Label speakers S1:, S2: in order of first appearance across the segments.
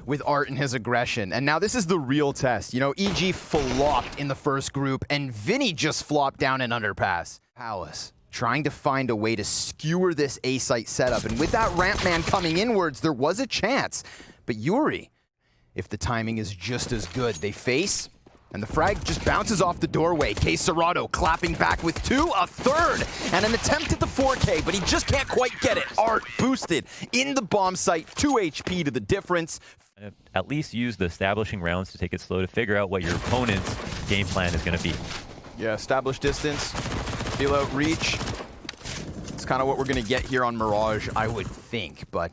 S1: with Art and his aggression. And now this is the real test. You know, EG flopped in the first group, and VINI just flopped down an underpass. Palace trying to find a way to skewer this A-site setup. And with that ramp man coming inwards, there was a chance. But yuurih, if the timing is just as good, they face, and the frag just bounces off the doorway. KSCERATO clapping back with two, a third, and an attempt at the 4K, but he just can't quite get it. Art boosted in the bomb site, 2 HP to the difference.
S2: At least use the establishing rounds to take it slow to figure out what your opponent's game plan is going to be.
S1: Yeah, establish distance, feel out reach. It's kind of what we're going to get here on Mirage, I would think. But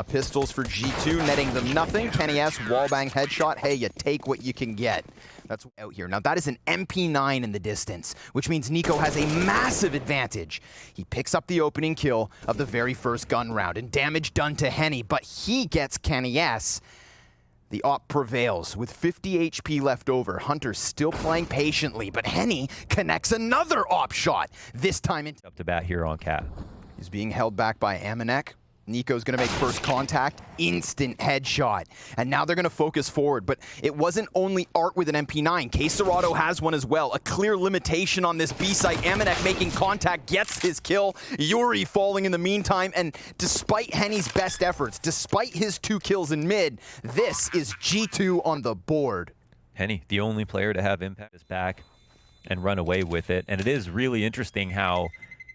S1: pistols for G2, netting them nothing. KennyS, wallbang headshot. Hey, you take what you can get. That's out here. Now, that is an MP9 in the distance, which means NiKo has a massive advantage. He picks up the opening kill of the very first gun round, and damage done to Henny, but he gets KennyS. The op prevails with 50 HP left over. Hunter still playing patiently, but Henny connects another op shot. This time
S2: up to bat here on Cat.
S1: He's being held back by AmaNEk. NiKo's gonna make first contact, instant headshot. And now they're gonna focus forward, but it wasn't only Art with an MP9. KSCERATO has one as well. A clear limitation on this B site. AmaNEk making contact, gets his kill. yuurih falling in the meantime, and despite Henny's best efforts, despite his 2 kills in mid, this is G2 on the board.
S2: Henny, the only player to have impact is back and run away with it. And it is really interesting how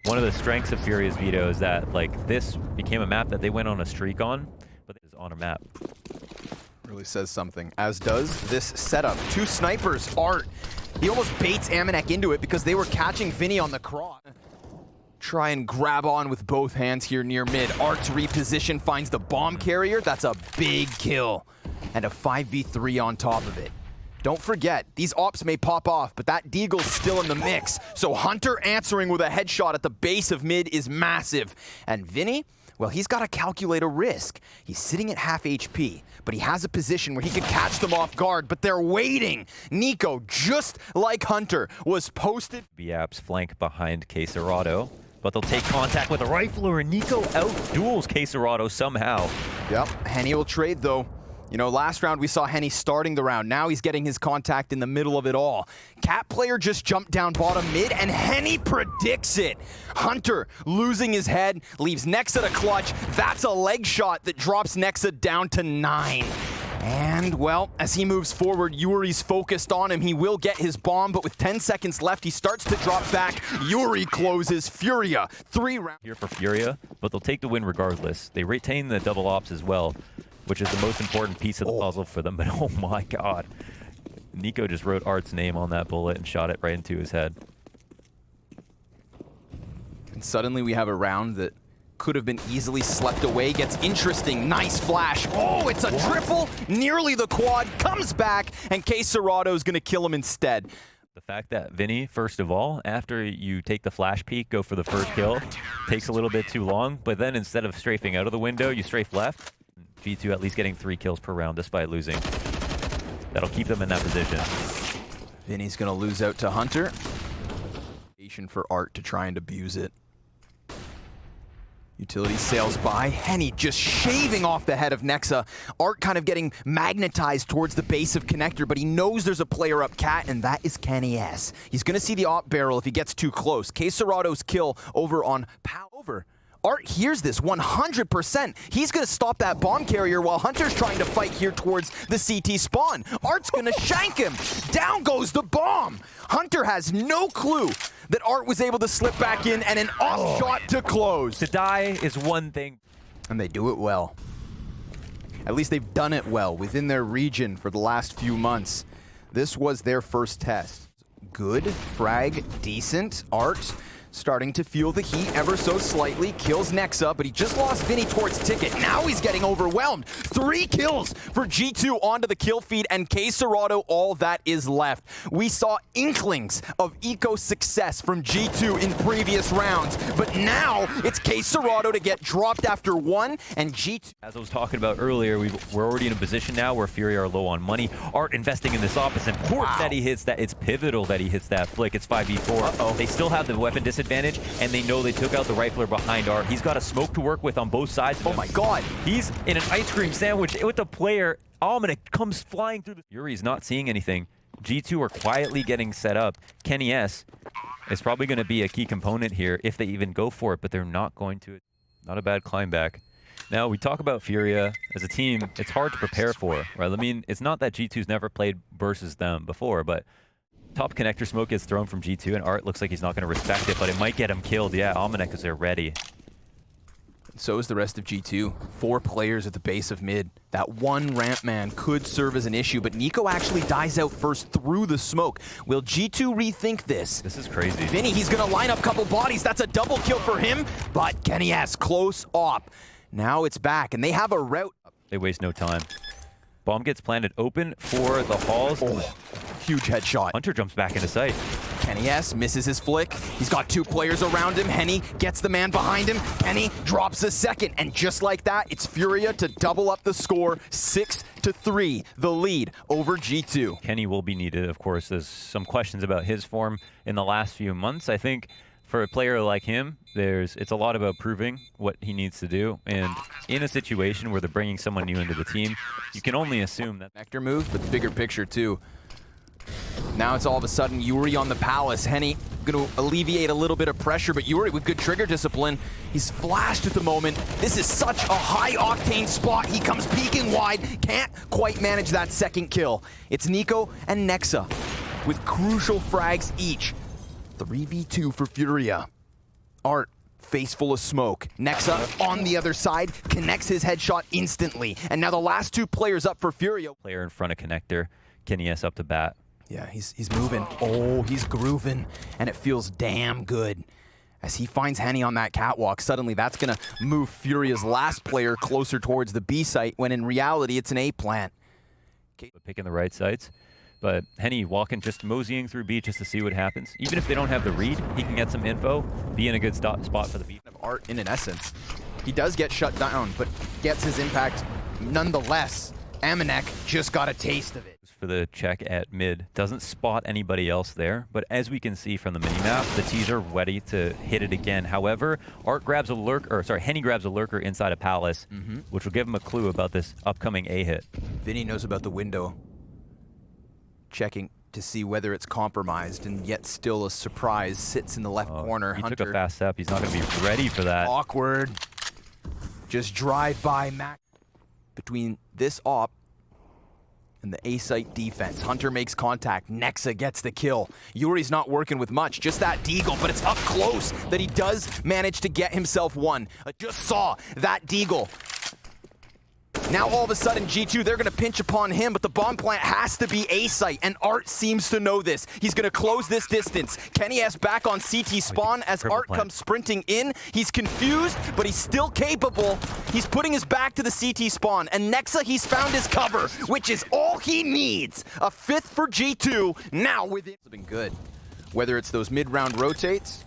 S2: one of the strengths of FURIA's veto is that, like, this became a map that they went on a streak on, but it is on a map.
S1: Really says something, as does this setup. 2 snipers, Art. He almost baits AmaNEk into it because they were catching VINI on the cross. Try and grab on with both hands here near mid. Art's reposition finds the bomb carrier. That's a big kill. And a 5v3 on top of it. Don't forget, these ops may pop off, but that deagle's still in the mix. So Hunter answering with a headshot at the base of mid is massive. And VINI, well, he's got to calculate a risk. He's sitting at half HP, but he has a position where he could catch them off guard, but they're waiting. NiKo, just like Hunter, was posted.
S2: BAP's flank behind KSCERATO, but they'll take contact with a rifler, and NiKo out-duels KSCERATO somehow.
S1: Yep, Henny will trade though. You know, last round we saw Henny starting the round. Now he's getting his contact in the middle of it all. Cat player just jumped down bottom mid, and Henny predicts it. Hunter losing his head, leaves nexa to clutch. That's a leg shot that drops nexa down to 9. And, well, as he moves forward, yuurih's focused on him. He will get his bomb, but with 10 seconds left, he starts to drop back. yuurih closes. FURIA, 3 rounds.
S2: Here for FURIA, but they'll take the win regardless. They retain the double ops as well, which is the most important piece of the puzzle for them. But oh my god. NiKo just wrote Art's name on that bullet and shot it right into his head.
S1: And suddenly we have a round that could have been easily slept away. Gets interesting. Nice flash. Oh, it's a triple. Nearly the quad. Comes back, and KSCERATO's going to kill him instead.
S2: The fact that VINI, first of all, after you take the flash peek, go for the first kill, takes a little bit too long, but then instead of strafing out of the window, you strafe left. G2 at least getting 3 kills per round despite losing. That'll keep them in that position.
S1: VINI's gonna lose out to Hunter. For Art to try and abuse it. Utility sails by. Henny just shaving off the head of nexa. Art kind of getting magnetized towards the base of connector, but he knows there's a player up Cat, and that is KennyS. He's gonna see the op barrel if he gets too close. KSCERATO's kill over on Over. Art hears this 100%. He's going to stop that bomb carrier while Hunter's trying to fight here towards the CT spawn. Art's going to shank him. Down goes the bomb. Hunter has no clue that Art was able to slip back in, and an off shot to close.
S2: To die is one thing.
S1: And they do it well. At least they've done it well within their region for the last few months. This was their first test. Good, frag, decent. Art starting to feel the heat ever so slightly. Kills nexa, but he just lost VINI towards Ticket. Now he's getting overwhelmed. 3 kills for G2 onto the kill feed, and KSCERATO all that is left. We saw inklings of eco success from G2 in previous rounds, but now it's KSCERATO to get dropped after 1, and G2...
S2: As I was talking about earlier, we're already in a position now where FURIA are low on money. Art investing in this op. It's important that he hits that. It's pivotal that he hits that flick. It's 5v4. They still have the weapon disadvantage, and they know they took out the rifler behind Art. He's got a smoke to work with on both sides of him.
S1: Oh my god.
S2: He's in an ice cream sandwich with a player AmaNEk comes flying through the... yuurih's not seeing anything. G2 are quietly getting set up. KSCERATO is probably going to be a key component here if they even go for it, but they're not going to. Not a bad climb back. Now, we talk about FURIA as a team. It's hard to prepare for, right? I mean, it's not that G2's never played versus them before, but top connector smoke gets thrown from G2, and Art looks like he's not going to respect it, but it might get him killed. Yeah, AmaNEk is there ready.
S1: So is the rest of G2. 4 players at the base of mid. That one ramp man could serve as an issue, but NiKo actually dies out first through the smoke. Will G2 rethink this?
S2: This is crazy.
S1: VINI, he's going to line up a couple bodies. That's a double kill for him, but KSCERATO close op. Now it's back, and they have a route.
S2: They waste no time. Bomb gets planted open for the halls.
S1: Oh, huge headshot.
S2: Hunter jumps back into sight.
S1: KSCERATO misses his flick. He's got 2 players around him. Henny gets the man behind him. Henny drops a second, and just like that, it's FURIA to double up the score, 6-3, the lead over G2.
S2: Kenny will be needed, of course. There's some questions about his form in the last few months. I think for a player like him, it's a lot about proving what he needs to do. And in a situation where they're bringing someone new into the team, you can only assume that...
S1: Vector move, but the bigger picture too. Now it's all of a sudden yuurih on the palace. Henny going to alleviate a little bit of pressure, but yuurih with good trigger discipline. He's flashed at the moment. This is such a high-octane spot. He comes peeking wide. Can't quite manage that second kill. It's NiKo and nexa with crucial frags each. 3v2 for FURIA. Art, face full of smoke. Nexa on the other side, connects his headshot instantly. And now the last 2 players up for FURIA.
S2: Player in front of connector. KSCERATO up to bat.
S1: Yeah, he's moving. Oh, he's grooving. And it feels damn good. As he finds Henny on that catwalk, suddenly that's going to move FURIA's last player closer towards the B site, when in reality it's an A plant.
S2: Picking the right sites. But Henny walking, just moseying through B just to see what happens. Even if they don't have the read, he can get some info, be in a good spot for the B.
S1: Art in an essence. He does get shut down, but gets his impact nonetheless. AmaNEk just got a taste of it.
S2: For the check at mid. Doesn't spot anybody else there, but as we can see from the minimap, the T's are ready to hit it again. However, Art grabs a lurker, or sorry, Henny grabs a lurker inside a palace, which will give him a clue about this upcoming A hit.
S1: VINI knows about the window. Checking to see whether it's compromised, and yet still a surprise sits in the left corner.
S2: He
S1: Hunter
S2: took a fast step. He's not going to be ready for that.
S1: Awkward. Just drive by Mac between this op and the A-site defense. Hunter makes contact. Nexa gets the kill. yuurih's not working with much, just that deagle, but it's up close that he does manage to get himself one. I just saw that deagle. Now all of a sudden G2, they're going to pinch upon him, but the bomb plant has to be A-site, and Art seems to know this. He's going to close this distance. KSCERATO back on CT spawn as Art comes sprinting in. He's confused, but he's still capable. He's putting his back to the CT spawn, and nexa, he's found his cover, which is all he needs. A 5th for G2, now with it. It's been good. Whether it's those mid-round rotates,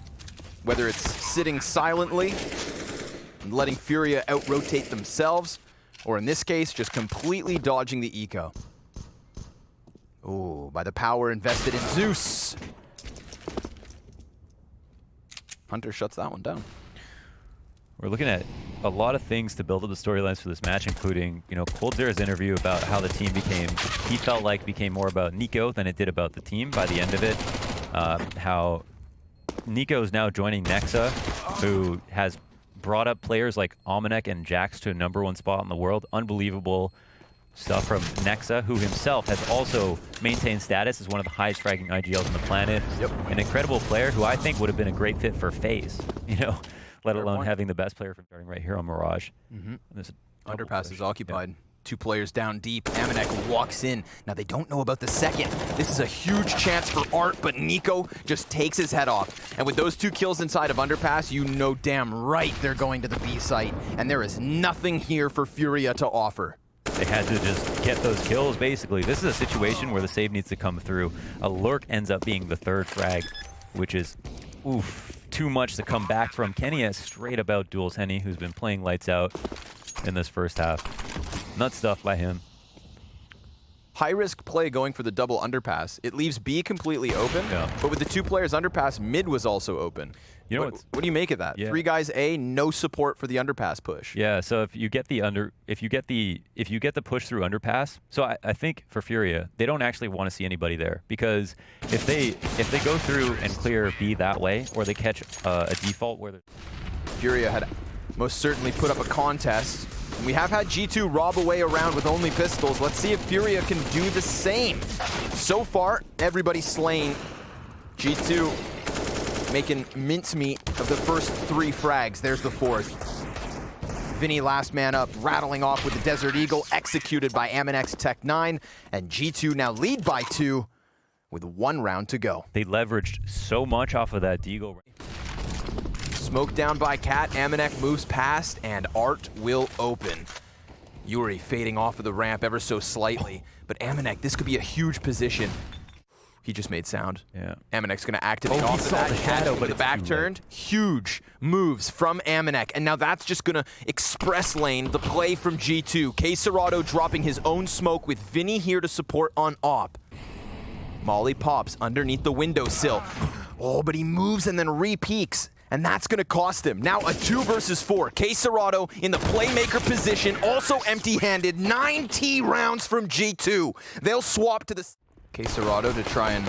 S1: whether it's sitting silently and letting FURIA out-rotate themselves, or in this case, just completely dodging the eco. Oh, by the power invested in Zeus. Hunter shuts that one down.
S2: We're looking at a lot of things to build up the storylines for this match, including, coldzera's interview about how the team he felt like became more about NiKo than it did about the team by the end of it. How NiKo is now joining nexa, who has brought up players like AmaNEk and Jax to a #1 spot in the world. Unbelievable stuff from nexa, who himself has also maintained status as one of the highest fragging IGLs on the planet.
S1: Yep.
S2: An incredible player who I think would have been a great fit for FaZe, let alone having the best player from starting right here on Mirage.
S1: Underpass is occupied. Yeah. 2 players down deep. AmaNEk walks in. Now they don't know about the second. This is a huge chance for Art, but NiKo just takes his head off. And with those 2 kills inside of Underpass, you know damn right they're going to the B site. And there is nothing here for FURIA to offer.
S2: They had to just get those kills, basically. This is a situation where the save needs to come through. A lurk ends up being the 3rd frag, which is, too much to come back from. KSCERATO straight about duels Henny, who's been playing lights out in this first half. Nut stuff by him.
S1: High-risk play going for the double underpass. It leaves B completely open, but with the 2 players underpass, mid was also open.
S2: You know
S1: what do you make of that?
S2: Yeah.
S1: 3 guys A, no support for the underpass push.
S2: Yeah, so if you get the push through underpass, so I think for FURIA, they don't actually want to see anybody there, because if they go through and clear B that way, or they catch a default where
S1: FURIA had most certainly put up a contest. We have had G2 rob away around with only pistols. Let's see if FURIA can do the same. So far, everybody's slain. G2 making mincemeat of the first 3 frags. There's the 4th. VINI last man up, rattling off with the Desert Eagle, executed by AmaNEk's Tech 9. And G2 now lead by 2 with 1 round to go.
S2: they leveraged so much off of that deagle.
S1: Smoke down by Cat, AmaNEk moves past, and Art will open. yuurih fading off of the ramp ever so slightly, but AmaNEk, this could be a huge position. He just made sound.
S2: Yeah.
S1: AmaNEk's gonna activate
S2: Oh,
S1: off
S2: he
S1: of
S2: saw
S1: that
S2: the shadow, but
S1: the
S2: it's
S1: back
S2: too
S1: turned. Huge moves from AmaNEk, and now that's just gonna express lane the play from G2. KSCERATO dropping his own smoke with VINI here to support on op. Molly pops underneath the windowsill. Oh, but he moves and then re-peeks. And that's going to cost him. Now a 2 versus 4. KSCERATO in the playmaker position, also empty-handed. 9 T rounds from G2. They'll swap to the... KSCERATO to try and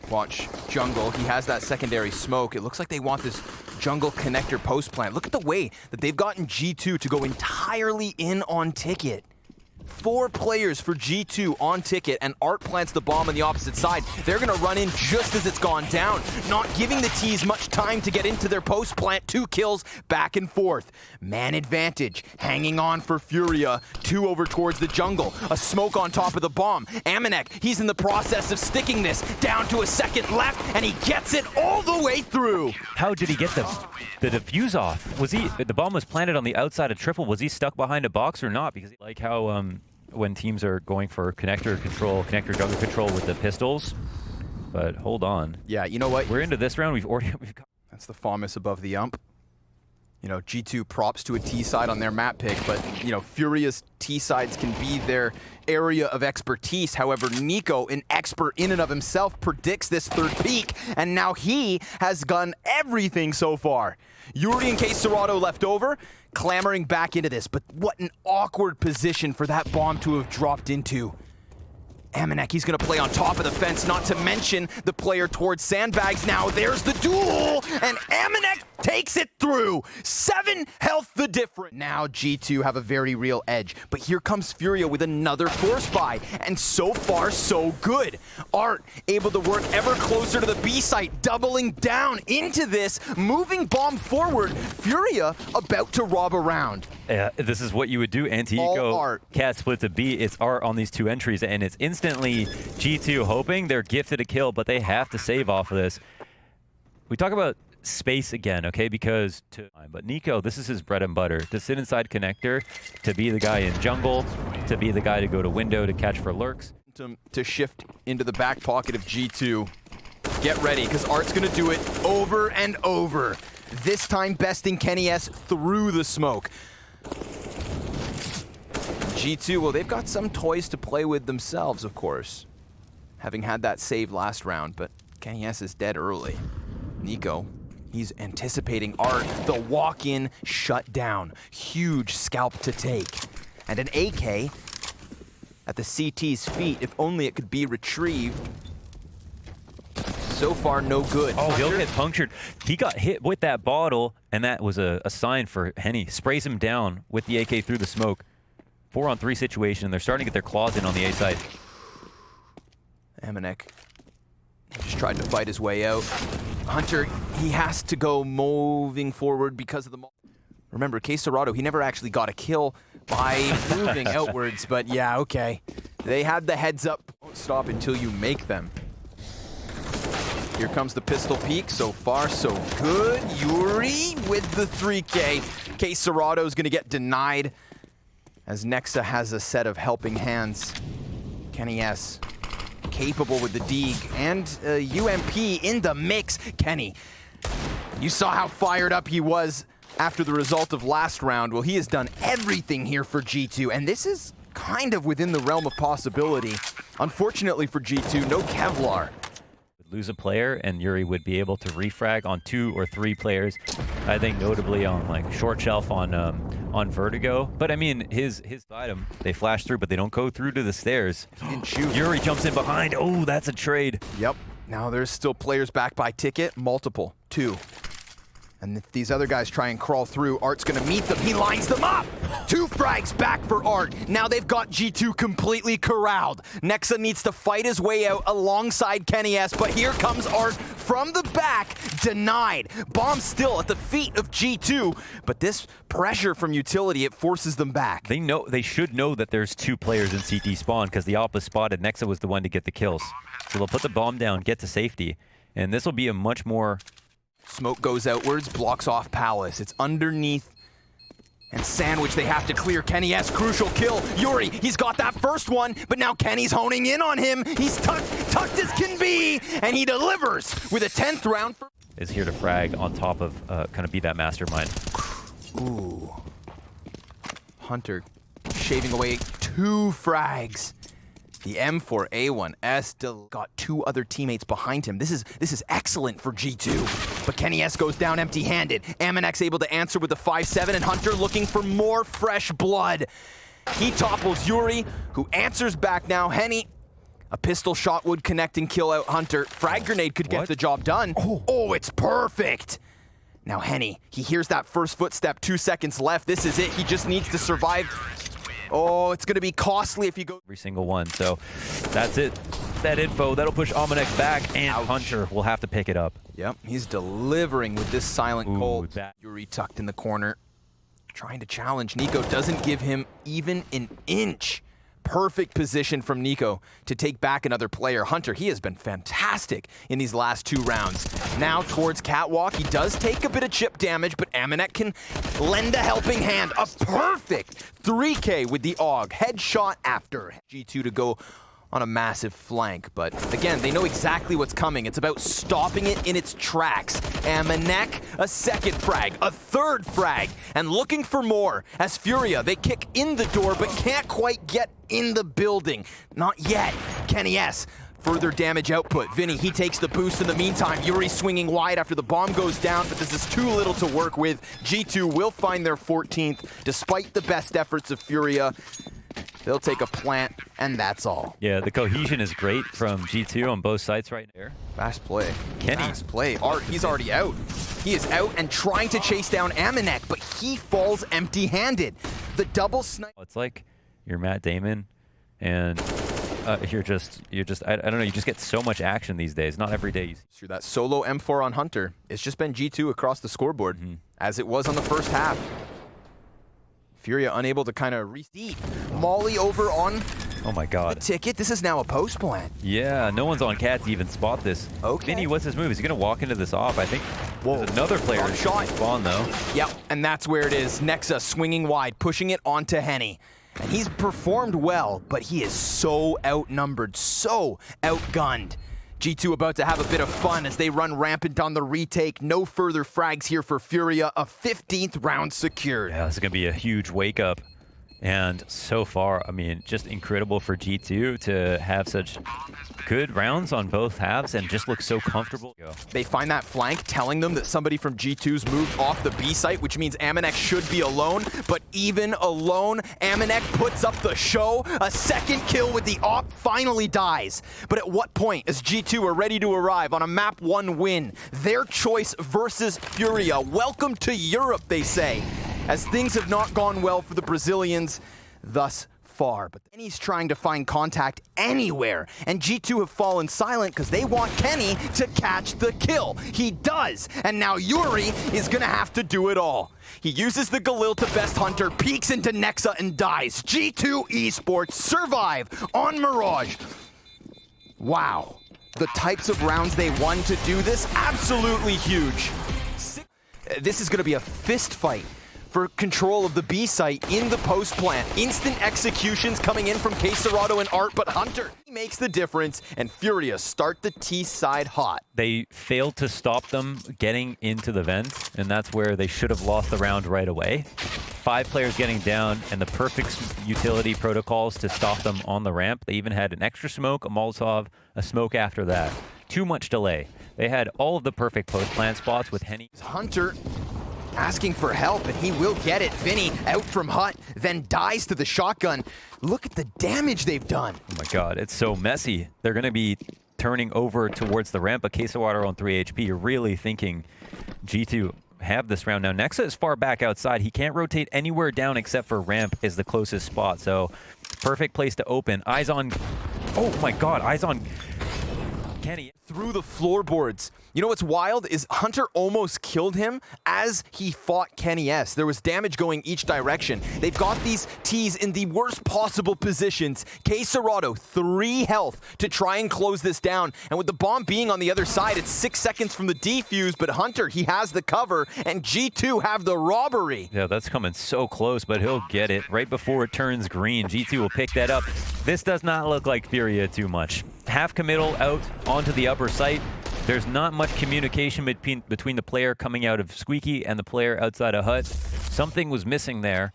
S1: watch jungle. He has that secondary smoke. It looks like they want this jungle connector post plant. Look at the way that they've gotten G2 to go entirely in on ticket. 4 players for G2 on ticket, and Art plants the bomb on the opposite side. They're gonna run in just as it's gone down, not giving the T's much time to get into their post plant. 2 kills back and forth. Man advantage, hanging on for FURIA. 2 over towards the jungle. A smoke on top of the bomb. AmaNEk, he's in the process of sticking this down to a second left, and he gets it all the way through.
S2: How did he get the defuse off? Was he, the bomb was planted on the outside of triple, was he stuck behind a box or not? Because like how when teams are going for connector jungle control with the pistols. But hold on.
S1: Yeah, you know what?
S2: We're into this round. We've got...
S1: That's the FAMAS above the ump. You know, G2 props to a T side on their map pick, but, you know, FURIA's T sides can be their area of expertise. However, NiKo, an expert in and of himself, predicts this 3rd peak, and now he has done everything so far. yuurih and KSCERATO left over, clamoring back into this, but what an awkward position for that bomb to have dropped into. AmaNEk, he's going to play on top of the fence, not to mention the player towards sandbags. Now there's the duel, and AmaNEk takes it through. 7 health the difference. Now G2 have a very real edge, but here comes FURIA with another force buy, and so far so good. Art able to work ever closer to the B site, doubling down into this, moving bomb forward. FURIA about to rob around.
S2: Yeah, this is what you would do. Anti-eco cat split to B. It's Art on these 2 entries, and it's instantly G2 hoping they're gifted a kill, but they have to save off of this. We talk about space again, okay? Because but NiKo, this is his bread and butter. To sit inside connector, to be the guy in jungle, to be the guy to go to window to catch for lurks.
S1: To shift into the back pocket of G2. Get ready, because Art's gonna do it over and over. This time besting KennyS through the smoke. G2, well, they've got some toys to play with themselves, of course. Having had that save last round, but KennyS is dead early. NiKo, he's anticipating Art. The walk-in shut down. Huge scalp to take. And an AK at the CT's feet, if only it could be retrieved. So far, no good.
S2: Oh, he'll get punctured. He got hit with that bottle, and that was a sign for Henny. Sprays him down with the AK through the smoke. 4-on-3 situation, and they're starting to get their claws in on the A side.
S1: AmaNEk just tried to fight his way out. Hunter, he has to go moving forward because of the... Remember, KSCERATO, he never actually got a kill by moving outwards, but yeah, okay. They had the heads up. Don't stop until you make them. Here comes the pistol peek. So far, so good. yuurih with the 3K. KSCERATO is going to get denied as Nexa has a set of helping hands. KennyS capable with the deag and UMP in the mix. Kenny, you saw how fired up he was after the result of last round. Well, he has done everything here for G2, and this is kind of within the realm of possibility. Unfortunately for G2, no Kevlar.
S2: Lose a player, and yuurih would be able to refrag on 2 or 3 players. I think notably on like short shelf on Vertigo. But I mean, his item, they flash through, but they don't go through to the stairs.
S1: He didn't shoot.
S2: yuurih jumps in behind. Oh, that's a trade.
S1: Yep. Now there's still players back by ticket, multiple, 2. And if these other guys try and crawl through, Art's gonna meet them. He lines them up! 2 frags back for Art. Now they've got G2 completely corralled. Nexa needs to fight his way out alongside KennyS, but here comes Art from the back, denied. Bomb still at the feet of G2, but this pressure from utility, it forces them back.
S2: They should know that there's 2 players in CT spawn because the Op was spotted. Nexa was the one to get the kills. So they'll put the bomb down, get to safety, and this will be a much more...
S1: Smoke goes outwards, blocks off Palace. It's underneath and Sandwich. They have to clear. KennyS, crucial kill. yuurih, he's got that first one, but now Kenny's honing in on him. He's tucked as can be, and he delivers with a 10th round.
S2: Is here to frag on top of kind of be that mastermind.
S1: Ooh. Hunter shaving away 2 frags. The M4A1S got 2 other teammates behind him. This is excellent for G2. But KennyS goes down empty-handed. AmaNEk's able to answer with the 5-7, and Hunter looking for more fresh blood. He topples yuurih, who answers back now. Henny, a pistol shot would connect and kill out Hunter. Frag grenade could get the job done. Oh, it's perfect. Now Henny, he hears that first footstep, 2 seconds left. This is it. He just needs to survive. Oh, it's going to be costly if you go...
S2: Every single one, so that's it. That info, that'll push AmaNEk back, and Hunter will have to pick it up.
S1: Yep, he's delivering with this silent cold.
S2: That...
S1: yuurih tucked in the corner, trying to challenge. NiKo doesn't give him even an inch. Perfect position from NiKo to take back another player. Hunter, he has been fantastic in these last 2 rounds. Now towards Catwalk, he does take a bit of chip damage, but AmaNEk can lend a helping hand. A perfect 3K with the AUG. Headshot after G2 to go on a massive flank, but again, they know exactly what's coming. It's about stopping it in its tracks. AmaNEk, a 2nd frag, a 3rd frag, and looking for more as FURIA, they kick in the door but can't quite get in the building. Not yet. KennyS, further damage output. VINI, he takes the boost in the meantime. yuurih swinging wide after the bomb goes down, but this is too little to work with. G2 will find their 14th, despite the best efforts of FURIA. They'll take a plant, and that's all.
S2: Yeah, the cohesion is great from G2 on both sides right there.
S1: Fast play.
S2: Kenny.
S1: Fast play. Art, he's already out. He is out and trying to chase down AmaNEk, but he falls empty-handed. The double snipe.
S2: It's like you're Matt Damon, and you're just I don't know, you just get so much action these days. Not every day.
S1: Through that solo M4 on Hunter, it's just been G2 across the scoreboard, as it was on the first half. FURIA unable to kind of re-deep. Molly over on
S2: oh my god.
S1: the ticket. This is now a post plant.
S2: Yeah, no one's on cat to even spot this.
S1: Okay.
S2: VINI, what's his move? Is he going to walk into this off? I think there's another player in
S1: shot.
S2: spawn, though.
S1: Yep, and that's where it is. Nexa swinging wide, pushing it onto Henny. And he's performed well, but he is so outnumbered, so outgunned. G2 about to have a bit of fun as they run rampant on the retake. No further frags here for FURIA. A 15th round secured.
S2: Yeah, this is going to be a huge wake up. And so far, I mean, just incredible for G2 to have such good rounds on both halves and just look so comfortable.
S1: They find that flank telling them that somebody from G2's moved off the B site, which means AmaNEk should be alone. But even alone, AmaNEk puts up the show. A 2nd kill with the AWP finally dies. But at what point is G2 are ready to arrive on a map 1 win? Their choice versus FURIA. Welcome to Europe, they say, as things have not gone well for the Brazilians thus far. But then he's trying to find contact anywhere, and G2 have fallen silent because they want Kenny to catch the kill. He does, and now yuurih is gonna have to do it all. He uses the Galil to best Hunter, peeks into Nexa and dies. G2 Esports survive on Mirage. Wow. The types of rounds they won to do this, absolutely huge. This is gonna be a fist fight for control of the B site in the post plant. Instant executions coming in from KSCERATO and Art, but Hunter makes the difference, and FURIA start the T side hot.
S2: They failed to stop them getting into the vent, and that's where they should have lost the round right away. 5 players getting down, and the perfect utility protocols to stop them on the ramp. They even had an extra smoke, a Molotov, a smoke after that. Too much delay. They had all of the perfect post-plant spots with Henny.
S1: Hunter asking for help, and he will get it. VINI out from hut, then dies to the shotgun. Look at the damage they've done.
S2: Oh my god, it's so messy. They're going to be turning over towards the ramp, but KSCERATO on 3 HP. You're really thinking G2 have this round. Now, nexa is far back outside. He can't rotate anywhere down except for ramp is the closest spot. So, perfect place to open. Eyes on... Oh my god, eyes on... Kenny.
S1: Through the floorboards. You know what's wild is Hunter almost killed him as he fought Kenny S. There was damage going each direction. They've got these T's in the worst possible positions. KSCERATO, 3 health to try and close this down. And with the bomb being on the other side, it's 6 seconds from the defuse, but Hunter, he has the cover, and G2 have the robbery.
S2: Yeah, that's coming so close, but he'll get it right before it turns green. G2 will pick that up. This does not look like FURIA too much. Half committal out onto the upper site. There's not much communication between the player coming out of Squeaky and the player outside of hut. Something was missing there,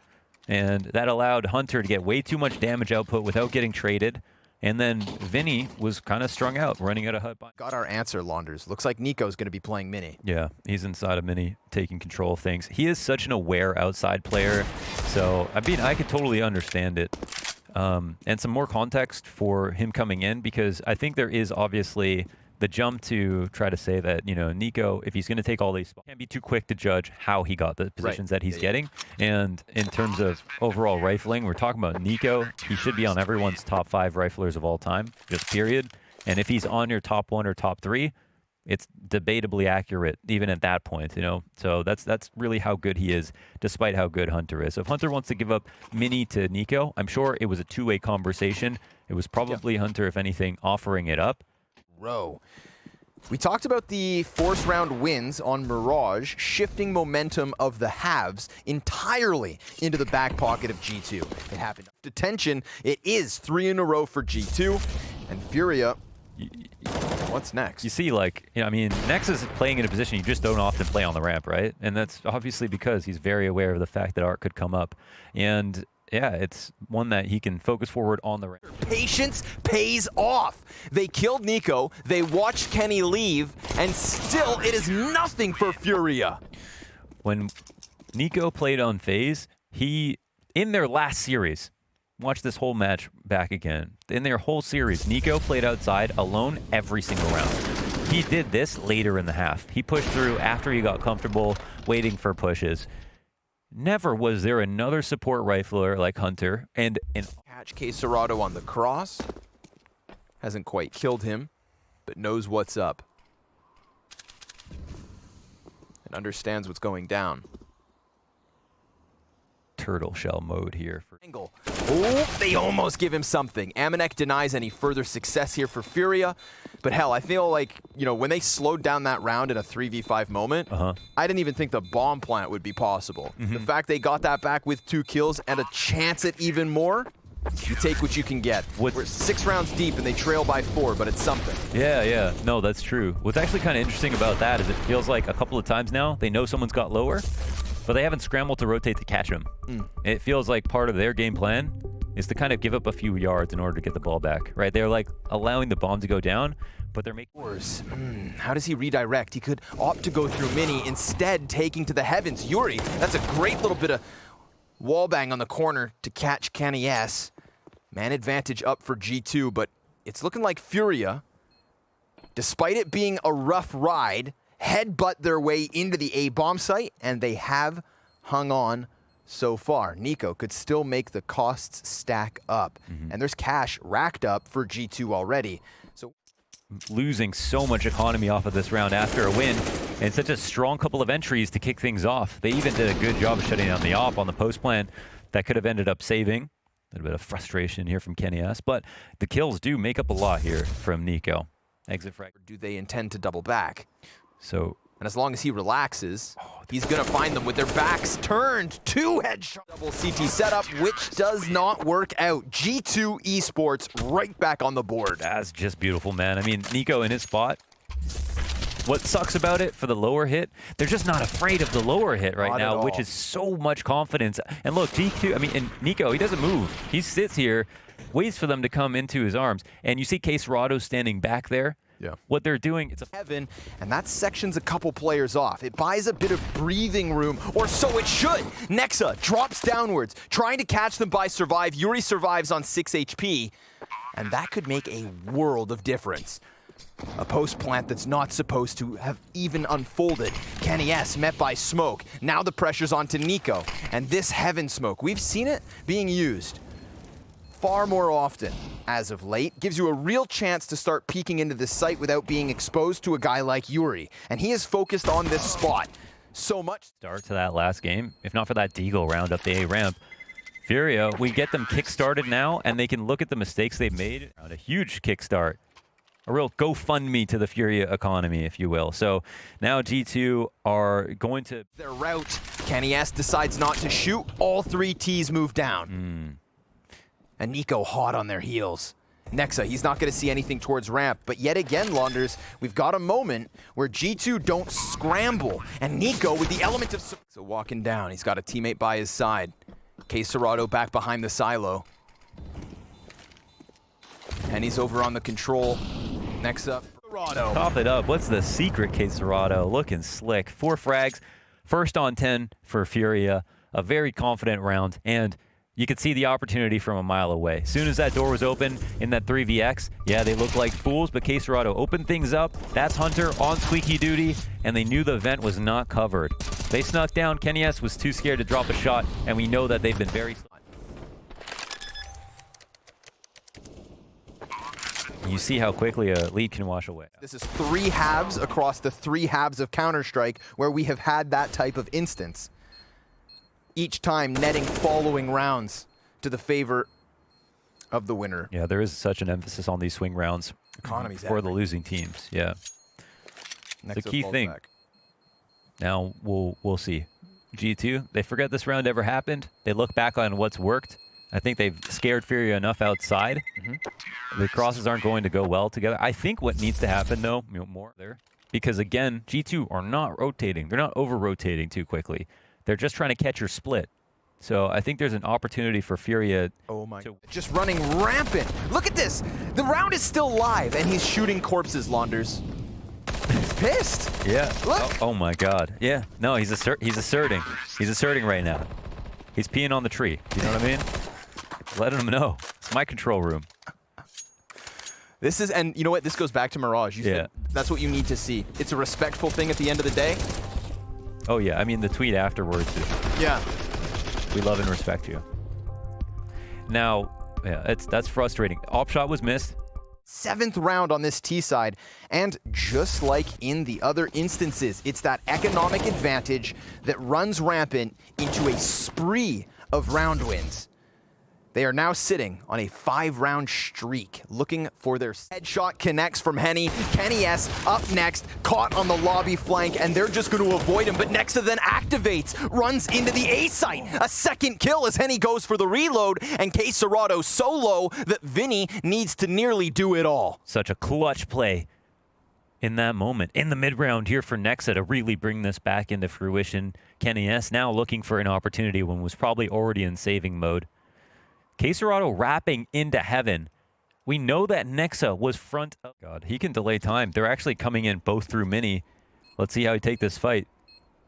S2: and that allowed Hunter to get way too much damage output without getting traded. And then VINI was kind of strung out, running out of hut.
S1: Got our answer, Launders. Looks like NiKo's going to be playing mini.
S2: Yeah, he's inside of mini, taking control of things. He is such an aware outside player, so I mean, I could totally understand it. And some more context for him coming in, because I think there is obviously the jump to try to say that, you know, NiKo, if he's going to take all these spots, can't be too quick to judge how he got the positions that he's getting. And in terms of overall rifling, we're talking about NiKo. He should be on everyone's top 5 riflers of all time, just period. And if he's on your top 1 or top 3, it's debatably accurate, even at that point, you know? So that's really how good he is, despite how good Hunter is. So if Hunter wants to give up mini to NiKo, I'm sure it was a two-way conversation. It was probably Hunter, if anything, offering it up.
S1: We talked about the force round wins on Mirage, shifting momentum of the halves entirely into the back pocket of G2. It happened. Detention, it is 3 in a row for G2, and FURIA, what's next?
S2: You see, like, you know, I mean, nexa is playing in a position you just don't often play on the ramp, right? And that's obviously because he's very aware of the fact that Art could come up. And yeah, it's one that he can focus forward on the ramp.
S1: Patience pays off. They killed NiKo, they watched Kenny leave, and still it is nothing for FURIA.
S2: When NiKo played on FaZe, in their last series, watch this whole match back again. In their whole series, NiKo played outside alone every single round. He did this later in the half. He pushed through after he got comfortable, waiting for pushes. Never was there another support rifler like Hunter, and
S1: Catch KSCERATO on the cross. Hasn't quite killed him, but knows what's up. And understands what's going down.
S2: turtle shell mode here.
S1: Angle. Oh, they almost give him something. AmaNEk denies any further success here for FURIA. But hell, I feel like, you know, when they slowed down that round in a 3v5 moment, I didn't even think the bomb plant would be possible. The fact they got that back with 2 kills and a chance at even more, you take what you can get. We're 6 rounds deep and they trail by 4, but it's something.
S2: Yeah. No, that's true. What's actually kind of interesting about that is it feels like a couple of times now, they know someone's got lower, but they haven't scrambled to rotate to catch him. It feels like part of their game plan is to kind of give up a few yards in order to get the ball back, right? They're like allowing the bomb to go down, but they're making...
S1: How does he redirect? He could opt to go through mini, instead taking to the heavens. yuurih, that's a great little bit of wallbang on the corner to catch Kenny S. Man advantage up for G2, but it's looking like FURIA, despite it being a rough ride, headbutt their way into the A bomb site, and they have hung on so far. NiKo could still make the costs stack up, and there's cash racked up for G2 already. So
S2: losing so much economy off of this round after a win, and such a strong couple of entries to kick things off. They even did a good job of shutting down the op on the post plan that could have ended up saving. A little bit of frustration here from Kenny S, but the kills do make up a lot here from NiKo. Exit frag.
S1: Do they intend to double back?
S2: So
S1: And as long as he relaxes, he's gonna find them with their backs turned. 2 headshots. Double CT setup, which does not work out. G2 Esports right back on the board.
S2: That's just beautiful, man. I mean, NiKo in his spot. What sucks about it for the lower hit, they're just not afraid of the lower hit right now, which is so much confidence. And look, G2, I mean, and NiKo, he doesn't move. He sits here, waits for them to come into his arms. And you see KSCERATO standing back there.
S1: Yeah.
S2: What they're doing, it's a
S1: heaven, and that sections a couple players off. It buys a bit of breathing room, or so it should. Nexa drops downwards, trying to catch them by survive. yuurih survives on 6 HP, and that could make a world of difference. A post plant that's not supposed to have even unfolded. KSCERATO met by smoke. Now the pressure's onto NiKo, and this heaven smoke, we've seen it being used far more often as of late. Gives you a real chance to start peeking into this site without being exposed to a guy like yuurih. And he is focused on this spot so much.
S2: Start to that last game, if not for that deagle round up the A ramp. FURIA, we get them kick-started now, and they can look at the mistakes they've made. A huge kickstart. A real GoFundMe to the FURIA economy, if you will. So now G2 are going to...
S1: Their route, KSCERATO decides not to shoot. All 3 Ts move down. And NiKo hot on their heels. Nexa, he's not going to see anything towards ramp, but yet again, Launders, we've got a moment where G2 don't scramble, and NiKo with the element of... So walking down, he's got a teammate by his side. KSCERATO back behind the silo. And he's over on the control. Next up, CSGO.
S2: Top it up. What's the secret, KSCERATO? Looking slick. 4 frags, first on 10 for FURIA. A very confident round, and you could see the opportunity from a mile away. As soon as that door was open in that 3vx, yeah, they looked like fools, but KSCERATO opened things up. That's Hunter on squeaky duty, and they knew the vent was not covered. They snuck down. KSCERATO was too scared to drop a shot, and we know that they've been very... You see how quickly a lead can wash away.
S1: This is 3 halves across the 3 halves of Counter-Strike where we have had that type of instance. Each time netting following rounds to the favor of the winner.
S2: Yeah, there is such an emphasis on these swing rounds for the losing teams. Yeah, it's a key thing.
S1: Back.
S2: Now we'll see. G2, they forget this round ever happened. They look back on what's worked. I think they've scared FURIA enough outside. The crosses aren't going to go well together. I think what needs to happen, though, more there, because again, G2 are not rotating. They're not over-rotating too quickly. They're just trying to catch your split. So I think there's an opportunity for FURIA.
S1: Oh my God. Just running rampant. Look at this. The round is still live, and he's shooting corpses, Launders. He's pissed.
S2: Yeah.
S1: Look.
S2: Oh my God. Yeah. No, he's asserting. He's asserting right now. He's peeing on the tree. You know what I mean? Letting him know. It's my control room.
S1: This is, and you know what? This goes back to Mirage. You said that's what you need to see. It's a respectful thing at the end of the day.
S2: Oh yeah, I mean the tweet afterwards.
S1: Yeah.
S2: We love and respect you. Now, yeah, that's frustrating. Op shot was missed.
S1: 7th round on this T side, and just like in the other instances, it's that economic advantage that runs rampant into a spree of round wins. They are now sitting on a 5-round streak, looking for their headshot connects from Henny. KSCERATO up next, caught on the lobby flank, and they're just going to avoid him. But Nexa then activates, runs into the A site. A 2nd kill as Henny goes for the reload, and KSCERATO so low that VINI needs to nearly do it all.
S2: Such a clutch play in that moment. In the mid-round here for Nexa to really bring this back into fruition. KSCERATO now looking for an opportunity when was probably already in saving mode. KSCERATO wrapping into heaven. We know that Nexa was front up. God, he can delay time. They're actually coming in both through Mini. Let's see how he take this fight.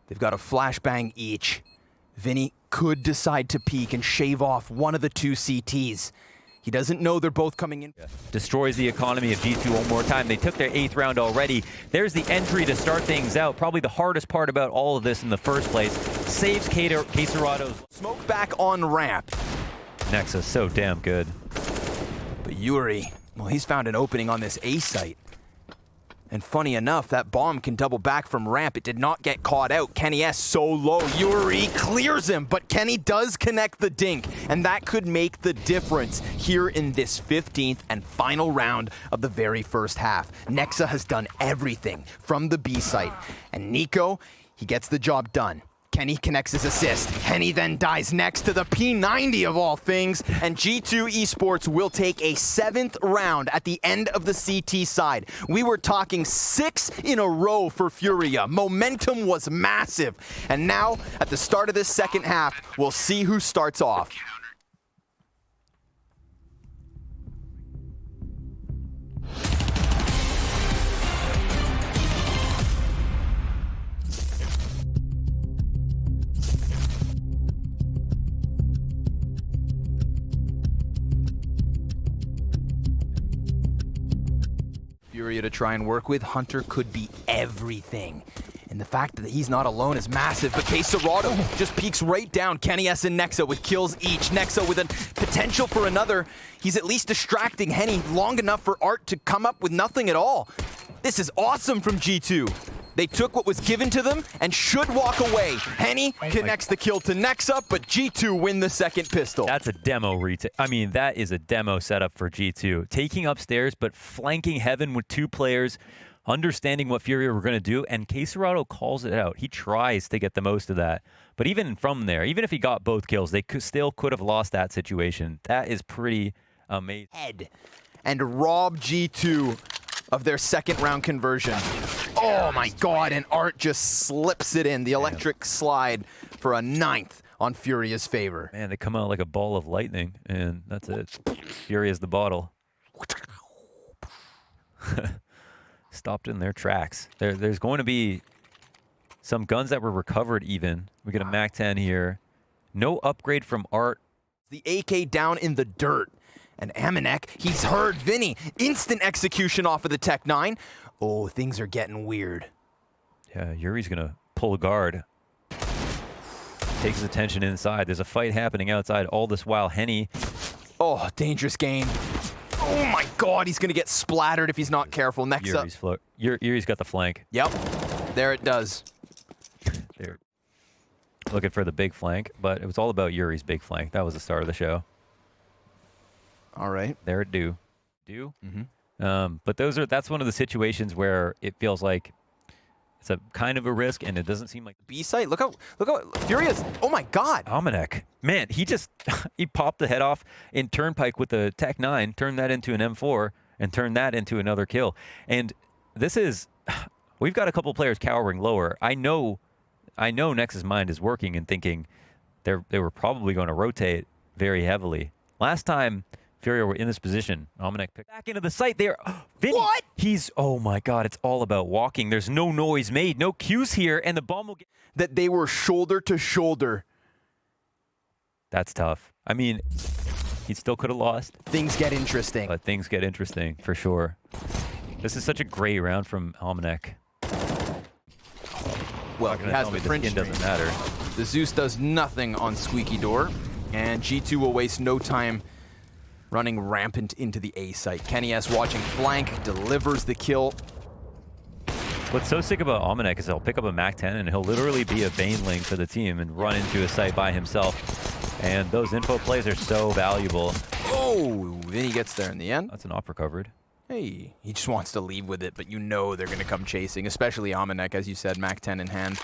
S1: They've got a flashbang each. VINI could decide to peek and shave off one of the 2 CTs. He doesn't know they're both coming in.
S2: Destroys the economy of G2 one more time. They took their 8th round already. There's the entry to start things out. Probably the hardest part about all of this in the first place. Saves KSCERATO's.
S1: Smoke back on ramp.
S2: Nexa's so damn good.
S1: But yuurih, well, he's found an opening on this A site. And funny enough, that bomb can double back from ramp. It did not get caught out. KSCERATO so low. yuurih clears him, but Kenny does connect the dink. and that could make the difference here in this 15th and final round of the very first half. Nexa has done everything from the B site, and NiKo, he gets the job done. Kenny connects his assist. Henny then dies next to the P90 of all things, and G2 Esports will take a 7th round at the end of the CT side. We were talking 6 in a row for FURIA. Momentum was massive, and now at the start of this second half, we'll see who starts off. FURIA to try and work with. Hunter could be everything. And the fact that he's not alone is massive, but KSCERATO just peeks right down. Kenny S and Nexa with kills each. Nexa with a potential for another. He's at least distracting Henny long enough for Art to come up with nothing at all. This is awesome from G2. They took what was given to them and should walk away. Henny connects the kill to Nexa, but G2 win the second pistol.
S2: That's a demo retake. I mean, that is a demo setup for G2. Taking upstairs, but flanking heaven with 2 players, understanding what FURIA were going to do, and KSCERATO calls it out. He tries to get the most of that. But even from there, even if he got both kills, they still could have lost that situation. That is pretty amazing.
S1: And rob G2 of their second round conversion. Oh my god, and Art just slips it in. The electric slide for a 9th on FURIA's favor.
S2: Man, they come out like a ball of lightning, and that's it. FURIA's the bottle. Stopped in their tracks. There's going to be some guns that were recovered even. We get a MAC-10 here. No upgrade from Art.
S1: The AK down in the dirt. And AmaNEk, he's heard VINI. Instant execution off of the Tech 9. Oh, things are getting weird.
S2: Yeah, yuurih's going to pull a guard. Takes his attention inside. There's a fight happening outside all this while. Henny.
S1: Oh, dangerous game. Oh my god, he's going to get splattered if he's not careful. Nexa.
S2: yuurih's got the flank.
S1: Yep, there it does.
S2: They're looking for the big flank, but it was all about yuurih's big flank. That was the start of the show.
S1: All right.
S2: There it do. But that's one of the situations where it feels like it's a kind of a risk, and it doesn't seem like
S1: B site. Look how FURIA's. Oh my god.
S2: AmaNEk. Man, he just he popped the head off in Turnpike with the Tech 9, turned that into an M4, and turned that into another kill. And this is, we've got a couple players cowering lower. I know Nex's mind is working and thinking they were probably going to rotate very heavily. Last time FURIA were in this position, AmaNEk picked back into the site there. VINI,
S1: what?
S2: Oh my god, it's all about walking. There's no noise made, no cues here, and the bomb will get...
S1: That they were shoulder to shoulder.
S2: That's tough. I mean, he still could have lost.
S1: Things get interesting.
S2: But things get interesting, for sure. This is such a great round from AmaNEk.
S1: Well, he has the French
S2: skin doesn't matter.
S1: The Zeus does nothing on Squeaky Door, and G2 will waste no time running rampant into the A site. Kenny S watching flank, delivers the kill.
S2: What's so sick about AmaNEk is he'll pick up a MAC-10 and he'll literally be a baneling for the team and run into a site by himself. And those info plays are so valuable.
S1: Oh, then he gets there in the end.
S2: That's an op recovered.
S1: Hey, he just wants to leave with it, but you know they're going to come chasing, especially AmaNEk, as you said, MAC-10 in hand.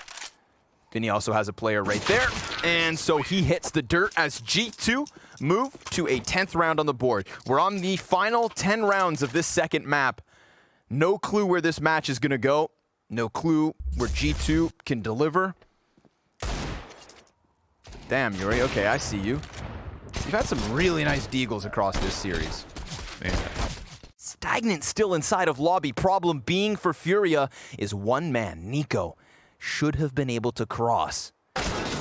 S1: VINI also has a player right there, and so he hits the dirt as G2 move to a 10th round on the board. We're on the final 10 rounds of this second map. No clue where this match is going to go. No clue where G2 can deliver. Damn, yuurih. Okay, I see you. You've had some really nice deagles across this series.
S2: Man.
S1: Stagnant still inside of lobby. Problem being for FURIA is one man, NiKo, should have been able to cross.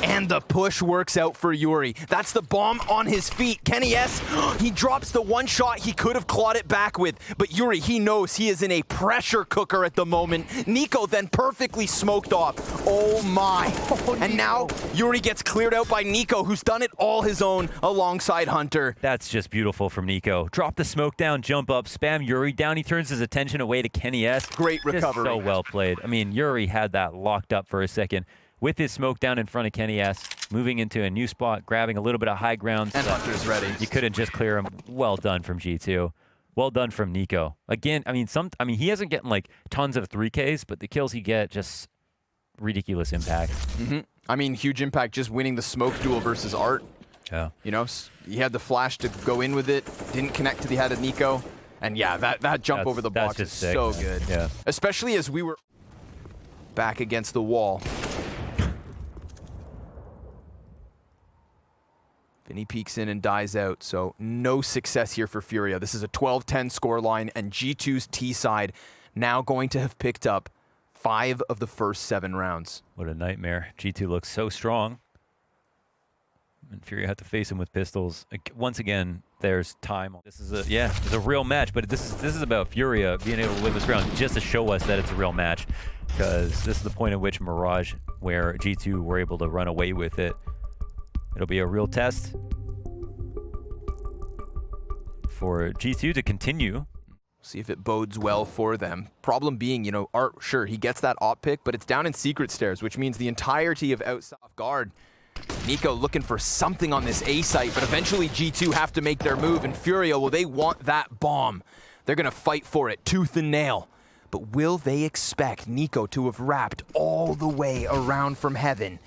S1: And the push works out for yuurih. That's the bomb on his feet. Kenny S, he drops the one shot he could have clawed it back with. But yuurih, he knows he is in a pressure cooker at the moment. NiKo then perfectly smoked off. Oh my. And now yuurih gets cleared out by NiKo, who's done it all his own alongside Hunter.
S2: That's just beautiful from NiKo. Drop the smoke down, jump up, spam yuurih down. He turns his attention away to Kenny S.
S1: Great recovery.
S2: Just so well played. I mean, yuurih had that locked up for a second. with his smoke down in front of Kenny S, moving into a new spot, grabbing a little bit of high ground.
S1: And Hunter's ready.
S2: You couldn't just clear him. Well done from G2. Well done from NiKo. Again, I mean, he hasn't getting like tons of 3Ks, but the kills he get just ridiculous impact.
S1: I mean, huge impact just winning the smoke duel versus Art.
S2: Yeah.
S1: You know, he had the flash to go in with it, didn't connect to the head of NiKo. And yeah, that jump over the box is
S2: sick,
S1: so
S2: man.
S1: good.
S2: Yeah.
S1: Especially as we were back against the wall. VINI peeks in and dies out, so no success here for FURIA. This is a 12-10 scoreline, and G2's T side now going to have picked up 5 of the first 7 rounds.
S2: What a nightmare. G2 looks so strong. And FURIA had to face him with pistols. Once again, there's time. This is it's a real match, but this is about FURIA being able to win this round just to show us that it's a real match, because this is the point at which Mirage, where G2 were able to run away with it. It'll be a real test for G2 to continue.
S1: See if it bodes well for them. Problem being, you know, Art, sure, he gets that op pick, but it's down in secret stairs, which means the entirety of outside guard. NiKo looking for something on this A site, but eventually G2 have to make their move, and FURIA, well, they want that bomb. They're gonna fight for it, tooth and nail. But will they expect NiKo to have wrapped all the way around from heaven?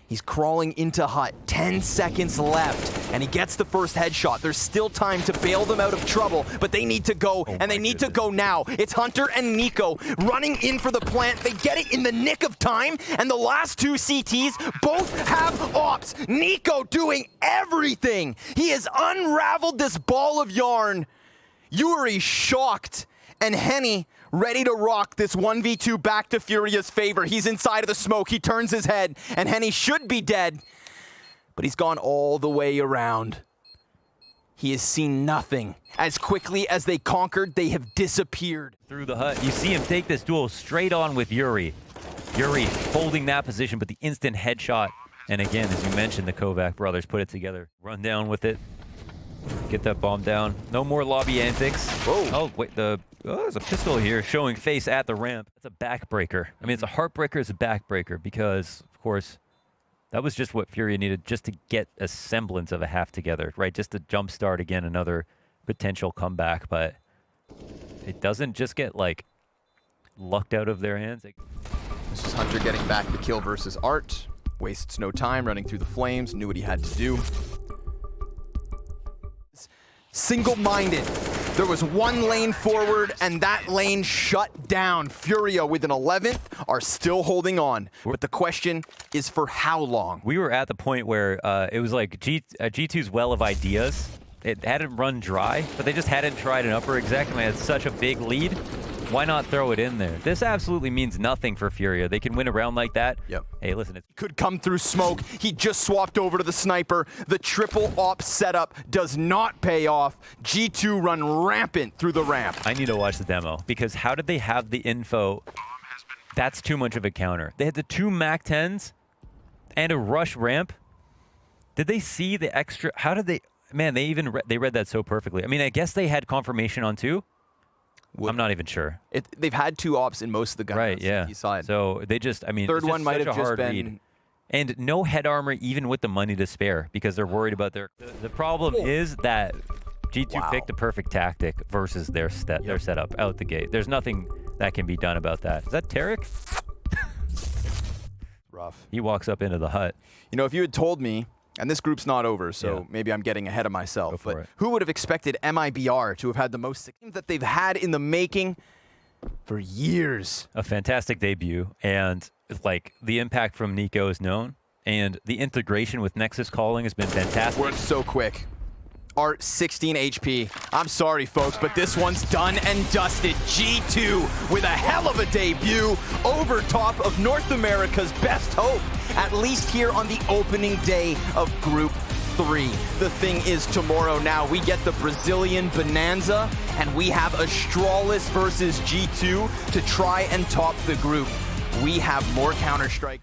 S1: He's crawling into hut, 10 seconds left, and he gets the first headshot. There's still time to bail them out of trouble, but they need to go, and they need to go now. It's Hunter and NiKo running in for the plant. They get it in the nick of time, and the last 2 CTs both have ops. NiKo doing everything. He has unraveled this ball of yarn. yuurih shocked, and Henny ready to rock this 1v2 back to FURIA's favor. He's inside of the smoke. He turns his head, and Henny should be dead, but he's gone all the way around. He has seen nothing. As quickly as they conquered, they have disappeared.
S2: Through the hut, you see him take this duel straight on with yuurih. yuurih holding that position, but the instant headshot. And again, as you mentioned, the Kovac brothers put it together. Run down with it. Get that bomb down. No more lobby antics.
S1: Whoa.
S2: Oh, wait, there's a pistol here showing face at the ramp. That's a backbreaker. I mean, it's a heartbreaker, it's a backbreaker, because, of course, that was just what FURIA needed just to get a semblance of a half together, right? Just to jumpstart again another potential comeback, but it doesn't just get, like, lucked out of their hands.
S1: This is Hunter getting back the kill versus Art. Wastes no time running through the flames, knew what he had to do. Single-minded. There was one lane forward, and that lane shut down. FURIA with an 11th are still holding on. But the question is for how long?
S2: We were at the point where it was like G2's well of ideas. It hadn't run dry, but they just hadn't tried an upper exec, and they had such a big lead. Why not throw it in there? This absolutely means nothing for FURIA. They can win a round like that.
S1: Yep.
S2: Hey, listen, it
S1: Could come through smoke. He just swapped over to the sniper. The triple op setup does not pay off. G2 run rampant through the ramp.
S2: I need to watch the demo, because how did they have the info? That's too much of a counter. They had the 2 MAC-10s and a rush ramp. Did they see the extra? How did they? Man, they even they read that so perfectly. I mean, I guess they had confirmation on 2. I'm not even sure.
S1: They've had 2 ops in most of the guns.
S2: Right, yeah.
S1: Side.
S2: So they just, I mean,
S1: Third
S2: it's just
S1: one might
S2: such
S1: have
S2: a
S1: just
S2: hard
S1: been.
S2: read. And no head armor, even with the money to spare, because they're worried about their. The problem is that G2 picked the perfect tactic versus their setup out the gate. There's nothing that can be done about that. Is that Cerq?
S1: Rough.
S2: He walks up into the hut.
S1: You know, if you had told me, and this group's not over, so maybe I'm getting ahead of myself, but who would have expected MIBR to have had the most success that they've had in the making for years?
S2: A fantastic debut, and like the impact from NiKo is known, and the integration with Nexus calling has been fantastic.
S1: Worked so quick. Art 16 HP. I'm sorry, folks, but this one's done and dusted. G2 with a hell of a debut over top of North America's best hope, at least here on the opening day of Group 3. The thing is, tomorrow now we get the Brazilian Bonanza, and we have Astralis versus G2 to try and top the group. We have more Counter-Strike.